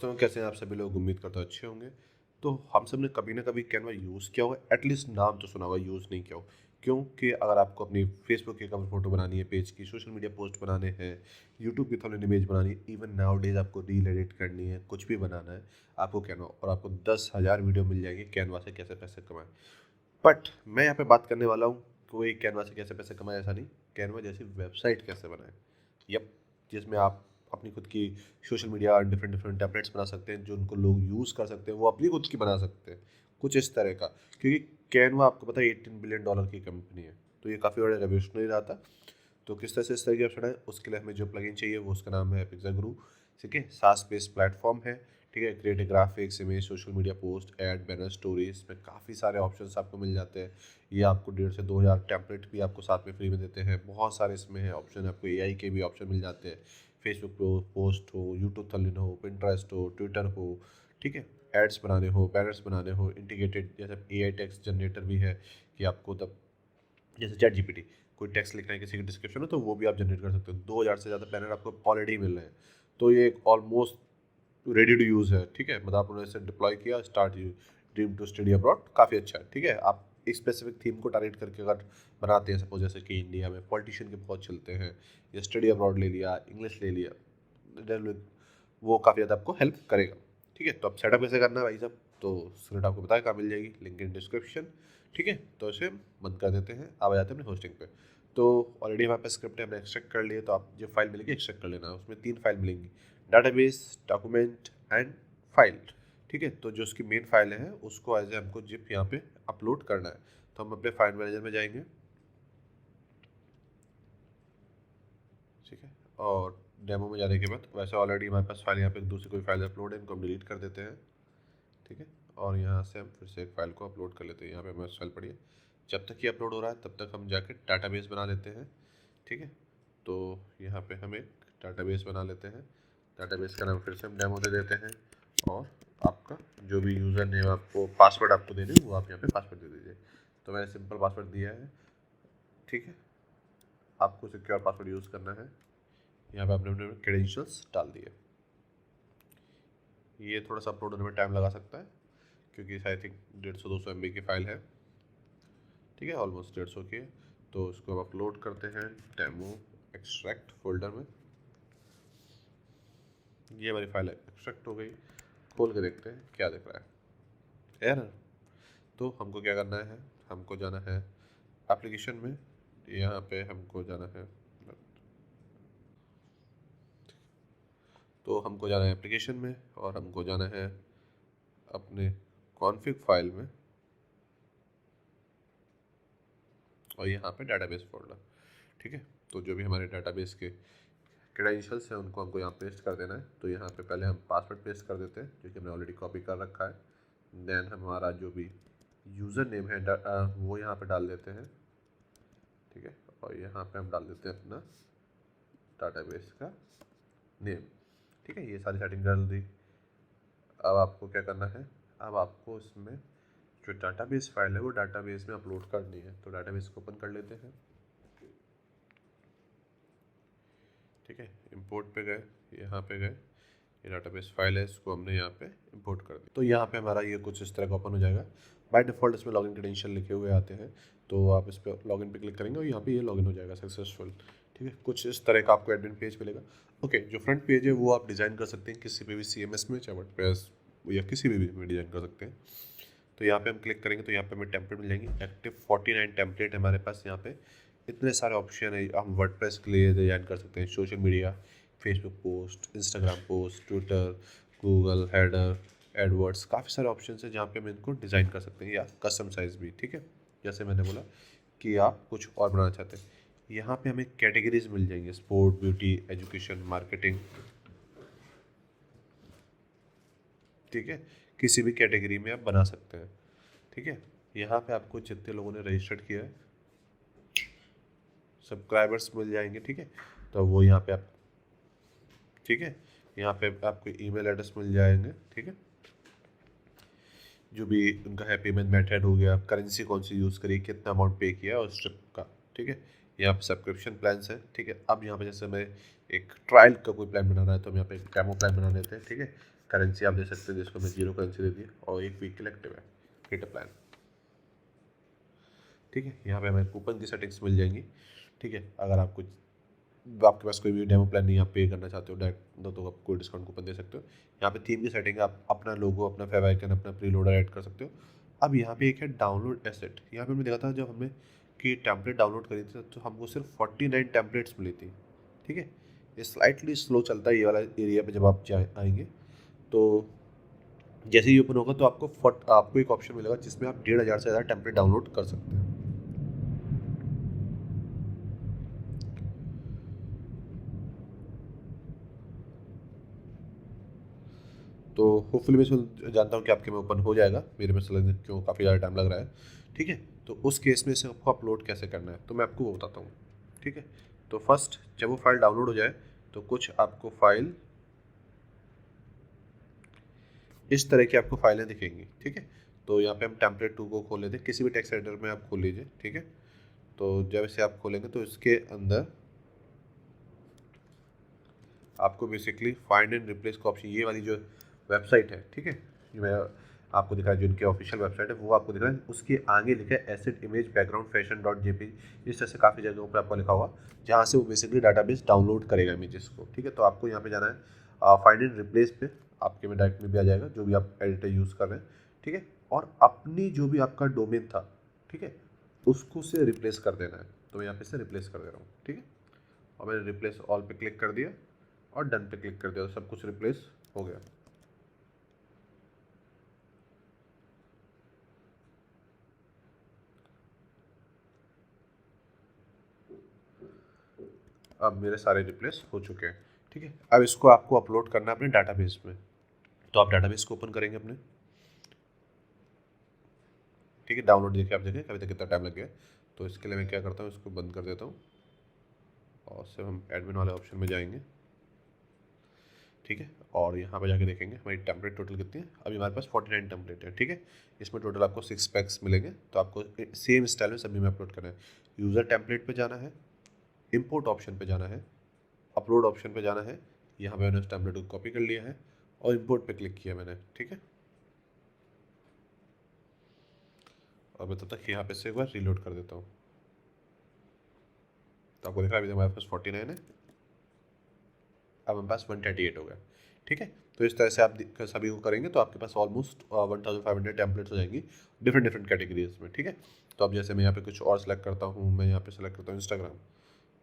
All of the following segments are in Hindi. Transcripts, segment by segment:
तो कैसे हैं आप सभी लोग? उम्मीद करता हूँ अच्छे होंगे। तो हम सब ने कभी ना कभी कैनवा यूज़ किया होगा, एटलीस्ट नाम तो सुना होगा, यूज़ नहीं किया हो। क्योंकि अगर आपको अपनी फेसबुक की कवर फोटो बनानी है, पेज की सोशल मीडिया पोस्ट बनाने हैं, यूट्यूब की थंबनेल इमेज बनानी है, इवन नाउ डेज आपको रील एडिट करनी है, कुछ भी बनाना है, आपको कैनवा, और आपको 10,000 वीडियो मिल जाएंगे कैनवा से कैसे पैसे कमाएं। बट मैं यहाँ पे बात करने वाला हूँ कोई कैनवा से कैसे पैसे कमाए ऐसा नहीं, कैनवा जैसी वेबसाइट कैसे बनाएं। यप, जिसमें आप अपनी खुद की social media different different templates बना सकते हैं, जो उनको लोग यूज़ कर सकते हैं, वो अपनी खुद की बना सकते हैं, कुछ इस तरह का। क्योंकि कैनवा आपको पता है $18 बिलियन की कंपनी है, तो ये काफ़ी बड़ा रेवोल्यूशनरी रहा था। तो किस तरह से इस तरह की वेबसाइट है, उसके लिए हमें जो प्लगइन चाहिए वो उसका नाम है पिक्सागुरु। ठीक है, सास बेस्ड प्लेटफॉर्म है। ठीक है, creative graphics, image, social media post, add, banner, stories में काफ़ी सारे ऑप्शंस आपको मिल जाते हैं। ये आपको 1,500 से 2,000 टेम्पलेट भी आपको साथ में फ्री में देते हैं। बहुत सारे इसमें है ऑप्शन, आपको एआई के भी ऑप्शन मिल जाते हैं। फेसबुक पोस्ट हो, यूट्यूब थंबनेल हो, पिंटरेस्ट हो, ट्विटर हो। ठीक है, एड्स बनाने हो, बैनर्स बनाने हो, इंटीग्रेटेड जैसे एआई टेक्स्ट जनरेटर भी है कि आपको तब जैसे चैट जीपीटी, कोई टेक्स्ट लिखना है किसी की डिस्क्रिप्शन में, तो वो भी आप जनरेट कर सकते हो। 2,000 से ज़्यादा बैनर आपको ऑलरेडी मिल रहे हैं। तो ये एक ऑलमोस्ट रेडी टू यूज़ है। ठीक है, मतलब आपने इसे डिप्लॉय किया, start you dream to study abroad, काफ़ी अच्छा है। ठीक है, आप एक स्पेसिफिक थीम को टारगेट करके अगर बनाते हैं, सपोज जैसे कि इंडिया में पॉलिटिशियन के बहुत चलते हैं, या स्टडी अब्रॉड ले लिया, इंग्लिश ले लिया, then वो काफ़ी ज़्यादा आपको हेल्प करेगा। ठीक है, तो अब सेटअप कैसे करना है भाई साहब, तो स्क्रिप्ट आपको बताया कहाँ मिल जाएगी, लिंक इन डिस्क्रिप्शन। ठीक है, तो इसे बंद कर देते हैं, अब आ जाते हैं अपनी होस्टिंग पे। तो ऑलरेडी हमारे पास स्क्रिप्ट है, हमने एक्सट्रैक्ट कर लिए, तो आप जो फाइल मिलेगी एक्सट्रैक्ट कर लेना। उसमें 3 फाइल मिलेंगी, डाटाबेस, डॉक्यूमेंट एंड फाइल। ठीक है, तो जो उसकी मेन फाइल है उसको एज ए हमको जिप यहाँ पे अपलोड करना है। तो हम अपने फाइल मैनेजर में जाएंगे। ठीक है, और डेमो में जाने के बाद वैसे ऑलरेडी हमारे पास फाइल यहाँ पे दूसरी कोई फाइल अपलोड है, इनको हम डिलीट कर देते हैं। ठीक है, और यहाँ से हम फिर से एक फ़ाइल को अपलोड कर लेते हैं। यहाँ पे हमारी फाइल पड़ी है, जब तक ये अपलोड हो रहा है तब तक हम जाके डाटाबेस बना लेते हैं। ठीक है, तो यहाँ पे हम एक डाटाबेस बना लेते हैं। डाटाबेस का नाम फिर से हम डेमो दे देते हैं, और आपका जो भी यूज़र नेम, आपको पासवर्ड आपको देने वो आप यहाँ पे पासवर्ड दे दीजिए। तो मैंने सिंपल पासवर्ड दिया है। ठीक है, आपको सिक्योर पासवर्ड यूज़ करना है। यहाँ पे आपने अपने क्रेडेंशियल्स डाल दिए। ये थोड़ा सा अपलोड होने में टाइम लगा सकता है, क्योंकि आई थिंक 150-200 MB की फ़ाइल है। ठीक है, ऑलमोस्ट 150 की है। तो इसको हम अपलोड करते हैं डेमो एक्सट्रैक्ट फोल्डर में। ये हमारी फाइल एक्सट्रैक्ट हो गई। खोल के देखते हैं क्या दिख रहा है, एरर। तो हमको क्या करना है, हमको जाना है एप्लीकेशन में, यहाँ पे हमको जाना है, तो हमको जाना है एप्लीकेशन में, और हमको जाना है अपने कॉन्फ़िग फाइल में, और यहाँ पे डाटाबेस फोल्डर। ठीक है, तो जो भी हमारे डाटाबेस के क्रेडेंशियल्स हैं उनको हमको यहाँ पेस्ट कर देना है। तो यहाँ पे पहले हम पासवर्ड पेस्ट कर देते हैं, जो कि हमने ऑलरेडी कॉपी कर रखा है। देन हमारा जो भी यूज़र नेम है वो यहाँ पे डाल देते हैं। ठीक है, और यहाँ पे हम डाल देते हैं अपना डाटाबेस का नेम। ठीक है, ये सारी सेटिंग कर दी। अब आपको क्या करना है, अब आपको इसमें जो डाटाबेस फाइल है वो डाटाबेस में अपलोड करनी है। तो डाटाबेस को ओपन कर लेते हैं। ठीक है, इंपोर्ट पे गए, यहाँ पे गए, ये डाटाबेस फाइल है, इसको हमने यहाँ पे इंपोर्ट कर दिया। तो यहाँ पे हमारा ये कुछ इस तरह का ओपन हो जाएगा। बाय डिफ़ॉल्ट इसमें लॉगिन क्रेडेंशियल लिखे हुए आते हैं, तो आप इस पर लॉगिन पे क्लिक करेंगे और यहाँ पे ये लॉगिन हो जाएगा सक्सेसफुल। ठीक है, कुछ इस तरह का आपको एडमिन पेज मिलेगा। ओके, जो फ्रंट पेज है वो आप डिज़ाइन कर सकते हैं किसी भी CMS में, चाहे वर्डप्रेस या किसी भी में डिज़ाइन कर सकते हैं। तो यहाँ पे हम क्लिक करेंगे तो यहाँ पे हमें टेम्पलेट मिल जाएंगे। एक्टिव 49 टेम्पलेट हमारे पास यहाँ पे, इतने सारे ऑप्शन है। हम वर्डप्रेस के लिए डिजाइन कर सकते हैं, social media, Facebook post, Instagram post, Twitter, Google header, AdWords, काफ़ी सारे ऑप्शन है जहाँ पे हम इनको डिज़ाइन कर सकते हैं, या कस्टम साइज भी। ठीक है, जैसे मैंने बोला कि आप कुछ और बनाना चाहते हैं, यहाँ पे हमें कैटेगरीज मिल जाएंगे, स्पोर्ट, ब्यूटी, एजुकेशन, मार्केटिंग। ठीक है, किसी भी कैटेगरी में आप बना सकते हैं। ठीक है, यहाँ पे आपको जितने लोगों ने रजिस्टर्ड किया है सब्सक्राइबर्स मिल जाएंगे। ठीक है, तो वो यहाँ पे आप, ठीक है, यहाँ पे आपको ईमेल एड्रेस मिल जाएंगे। ठीक है, जो भी उनका है, पेमेंट मेथड हो गया, करेंसी कौन सी यूज़ करी, कितना अमाउंट पे किया और स्ट्रिप का। ठीक है, यहाँ पे सब्सक्रिप्शन प्लान्स है। ठीक है, अब यहाँ पे जैसे हमें एक ट्रायल का कोई प्लान बनाना है, तो हम यहाँ पे एक डेमो प्लान बना लेते हैं। ठीक है, करेंसी आप दे सकते हैं, जिसको मैं 0 करेंसी दे दी और 1 वीक के लिए एक्टिव है, क्रिएट अ प्लान। ठीक है, यहाँ पे हमें कूपन की सेटिंग्स मिल जाएंगी। ठीक है, अगर आपके पास कोई भी डेमो प्लान नहीं, आप पे करना चाहते हो डायरेक्ट तो आप कोई डिस्काउंट कूपन दे सकते हो। यहाँ पे थीम की सेटिंग है, आप अपना लोगो, अपना फेव आइकन, अपना प्री लोडर ऐड कर सकते हो। अब यहाँ पे एक है डाउनलोड एसेट। यहाँ पे हमने देखा था जब हमने कि टेम्पलेट डाउनलोड करी थी तो हमको सिर्फ 49 टेम्पलेट्स मिली थी। ठीक है, ये स्लाइटली स्लो चलता है ये वाला एरिया पे। जब आप आएंगे तो जैसे ही ओपन होगा तो आपको एक ऑप्शन मिलेगा जिसमें आप 1,500 से ज़्यादा टेम्पलेट डाउनलोड कर सकते हैं। तो होपफुली मैं इसमें जानता हूँ कि आपके में ओपन हो जाएगा, मेरे में समझने क्यों काफ़ी ज़्यादा टाइम लग रहा है। ठीक है, तो उस केस में इसे आपको अपलोड कैसे करना है तो मैं आपको वो बताता हूँ। ठीक है, तो फर्स्ट जब वो फाइल डाउनलोड हो जाए तो कुछ आपको फाइल इस तरह की आपको फाइलें दिखेंगी। ठीक है, तो यहाँ पे हम टेम्पलेट 2 को खोल लेते हैं, किसी भी टेक्स्ट एडिटर में आप खोल लीजिए। ठीक है, तो जब इसे आप खोलेंगे तो इसके अंदर आपको बेसिकली फाइंड एंड रिप्लेस का ऑप्शन, ये वाली जो वेबसाइट है, ठीक है, ये मैं आपको दिखाया जो इनके ऑफिशियल वेबसाइट है वो आपको दिख रहा है। उसके आगे लिखा है acid image background fashion dot JPG. इस तरह से काफ़ी जगहों पे आपको लिखा हुआ जहाँ से वो बेसिकली डाटाबेस डाउनलोड करेगा इमेजेस को। ठीक है, तो आपको यहाँ पे जाना है फाइंड एंड रिप्लेस पे, आपके में डायरेक्ट में भी आ जाएगा जो भी आप एडिटर यूज़ कर रहे हैं। ठीक है, और अपनी जो भी आपका डोमेन था, ठीक है, उसको से रिप्लेस कर देना है। तो मैं यहाँ पे से रिप्लेस कर दे रहा हूँ। ठीक है, और मैंने रिप्लेस ऑल पे क्लिक कर दिया और डन पे क्लिक कर दिया तो सब कुछ रिप्लेस हो गया। अब मेरे सारे रिप्लेस हो चुके हैं। ठीक है, अब इसको आपको अपलोड करना है अपने डाटाबेस में। तो आप डाटाबेस को ओपन करेंगे अपने। ठीक है, डाउनलोड देखिए, आप देखें अभी तक कितना टाइम लग गया। तो इसके लिए मैं क्या करता हूँ, इसको बंद कर देता हूँ और सिर्फ हम एडमिन वाले ऑप्शन में जाएंगे। ठीक है, और यहाँ पे जाके देखेंगे हमारी टेम्पलेट टोटल कितनी है। अभी हमारे पास 49 टेम्पलेट है। ठीक है, इसमें टोटल आपको 6 पैक्स मिलेंगे। तो आपको सेम स्टाइल में सभी में अपलोड करना है। यूज़र टेम्पलेट पे जाना है, इंपोर्ट ऑप्शन पे जाना है, अपलोड ऑप्शन पे जाना है। यहाँ पे मैंने उस टेम्पलेट को कॉपी कर लिया है और इंपोर्ट पे क्लिक किया मैंने। ठीक है, और मैं तब तक यहाँ पे से एक बार रीलोड कर देता हूँ। तो आपको देखा अभी तक हमारे पास 49 है, अब हमारे पास 138 हो गया। ठीक है, तो इस तरह से आप सभी को करेंगे तो आपके पास ऑलमोस्ट 1500 टेम्पलेट्स हो जाएंगी डिफरेंट डिफरेंट कैटेगरीज में। ठीक है, तो अब जैसे मैं यहाँ पे कुछ और सेलेक्ट करता हूँ, मैं यहाँ पे सेलेक्ट करता हूँ इंस्टाग्राम।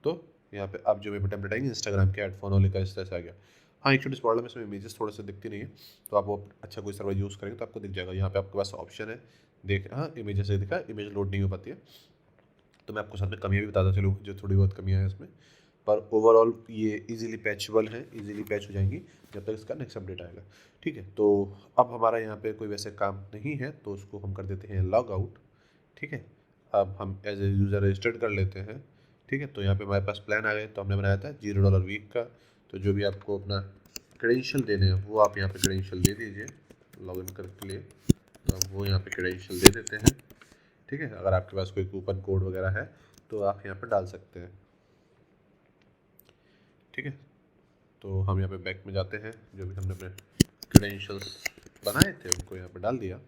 तो यहाँ पे अब जो मेरे टेम्पलेट आएंगे इंस्टाग्राम के हेडफोन वाले का इस तरह से आ गया। हाँ, एक छोटी प्रॉब्लम है, इसमें इमेजेस थोड़े से दिखती नहीं है। तो आप वो अच्छा कोई सर्वर यूज़ करेंगे तो आपको दिख जाएगा। यहाँ पे आपके पास ऑप्शन है, देख, हाँ इमेजेस से दिखा, इमेज लोड नहीं हो पाती है। तो मैं आपको साथ में कमियाँ भी बताता चलूँ जो थोड़ी बहुत कमियाँ हैं इसमें। पर ओवरऑल ये इजीली पैचेबल है, इजीली पैच हो जाएंगी जब तक इसका नेक्स्ट अपडेट आएगा। ठीक है, तो अब हमारा यहाँ पे कोई वैसे काम नहीं है तो उसको हम कर देते हैं लॉग आउट। ठीक है, अब हम एज ए यूज़र रजिस्टर्ड कर लेते हैं। ठीक है, तो यहाँ पे हमारे पास प्लान आ गए। तो हमने बनाया था $0 वीक का। तो जो भी आपको अपना क्रेडेंशियल देने हैं वो आप यहाँ पे क्रेडेंशियल दे दीजिए लॉगिन करने के लिए। तो हम वो यहाँ पे क्रेडेंशियल दे देते हैं। ठीक है, अगर आपके पास कोई कूपन कोड वगैरह है तो आप यहाँ पर डाल सकते हैं। ठीक है, तो हम यहाँ पे बैक में जाते हैं, जो भी हमने अपने क्रेडेंशियल्स बनाए थे उनको यहाँ पे डाल दिया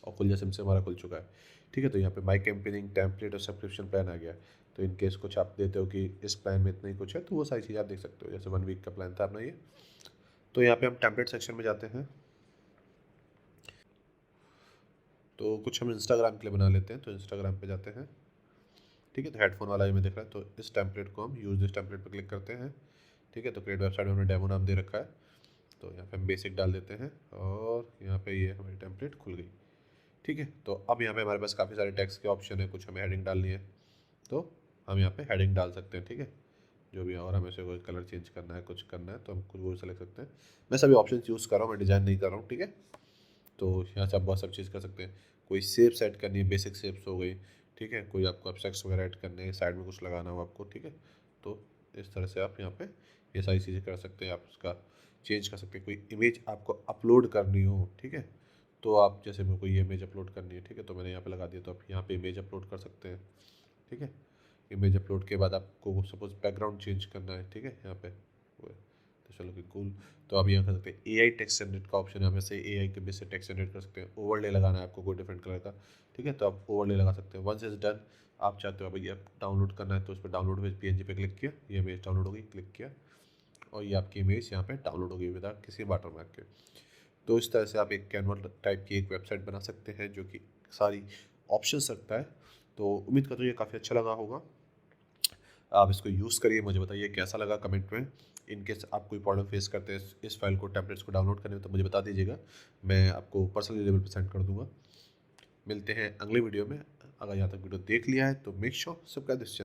और खुल जैसे से हमारा खुल चुका है। ठीक है, तो यहाँ पे माई कैंपेनिंग टेम्पलेट और सब्सक्रिप्शन प्लान आ गया। तो इन केस कुछ आप देते हो कि इस प्लान में इतना ही कुछ है तो वो सारी चीज़ आप देख सकते हो। जैसे 1 वीक का प्लान था अपना ये। तो यहाँ पे हम टेम्पलेट सेक्शन में जाते हैं। तो कुछ हम इंस्टाग्राम के लिए बना लेते हैं, तो इंस्टाग्राम पे जाते हैं। ठीक है, तो हेडफोन वाला में दिख रहा है तो इस टेम्पलेट को हम यूज़ दिस टेम्पलेट पर क्लिक करते हैं। ठीक है, तो क्रिएट वेबसाइट में हमने डेमो नाम दे रखा है। तो यहाँ पे हम बेसिक डाल देते हैं और यहाँ पे ये हमारी टेम्पलेट खुल गई। ठीक है, तो अब यहाँ पे हमारे पास काफ़ी सारे टेक्स्ट के ऑप्शन है, कुछ हमें हेडिंग डालनी है तो हम यहाँ पे हेडिंग डाल सकते हैं। ठीक है, जो भी, और हमें से कोई कलर चेंज करना है, कुछ करना है तो हम कुछ वो सेलेक्ट सकते हैं। मैं सभी ऑप्शन यूज़ कर रहा हूँ, मैं डिज़ाइन नहीं कर रहा हूँ। ठीक है, तो यहाँ से आप बहुत सब चीज़ कर सकते हैं। कोई शेप सेट करनी है, बेसिक शेप्स हो गई। ठीक है, कोई आपको एब्स्ट्रैक्ट्स वगैरह ऐड करने हैं, साइड में कुछ लगाना हो आपको। ठीक है, तो इस तरह से आप यहाँ पे ये सारी चीज़ें कर सकते हैं। आप उसका चेंज कर सकते हैं। कोई इमेज आपको अपलोड करनी हो, ठीक है, तो आप जैसे मेरे को ये इमेज अपलोड करनी है, ठीक है, तो मैंने यहाँ पे लगा दिया। तो आप यहाँ पे इमेज अपलोड कर सकते हैं। ठीक है, इमेज अपलोड के बाद आपको सपोज बैकग्राउंड चेंज करना है। ठीक है, यहाँ पे वो है, तो चलो कि कूल। तो आप यहाँ कर सकते हैं AI टेक्स्ट जनरेट का ऑप्शन है, हमें से AI के बेस से टेक्स्ट जनरेट कर सकते हैं। ओवरले लगाना है आपको कोई डिफरेंट कलर का, ठीक है, तो आप ओवरले लगा सकते हैं। वंस इज डन, आप चाहते हो भैया डाउनलोड करना है तो उस पर डाउनलोड विद PNG पे क्लिक किया, ये इमेज डाउनलोड होगी, क्लिक किया और ये आपकी इमेज यहाँ पे डाउनलोड होगी विदाउट किसी वाटरमार्क के। तो इस तरह से आप एक कैनवा टाइप की एक वेबसाइट बना सकते हैं जो कि सारी ऑप्शंस रखता है। तो उम्मीद करता हूँ ये काफ़ी अच्छा लगा होगा। आप इसको यूज़ करिए, मुझे बताइए कैसा लगा कमेंट में। इन केस आप कोई प्रॉब्लम फेस करते हैं इस फाइल को, टेम्पलेट्स को डाउनलोड करने में, तो मुझे बता दीजिएगा, मैं आपको पर्सनली लेवल पे सेंड कर दूंगा। मिलते हैं अगले वीडियो में। अगर यहाँ तक वीडियो देख लिया है तो make sure subscribe this channel.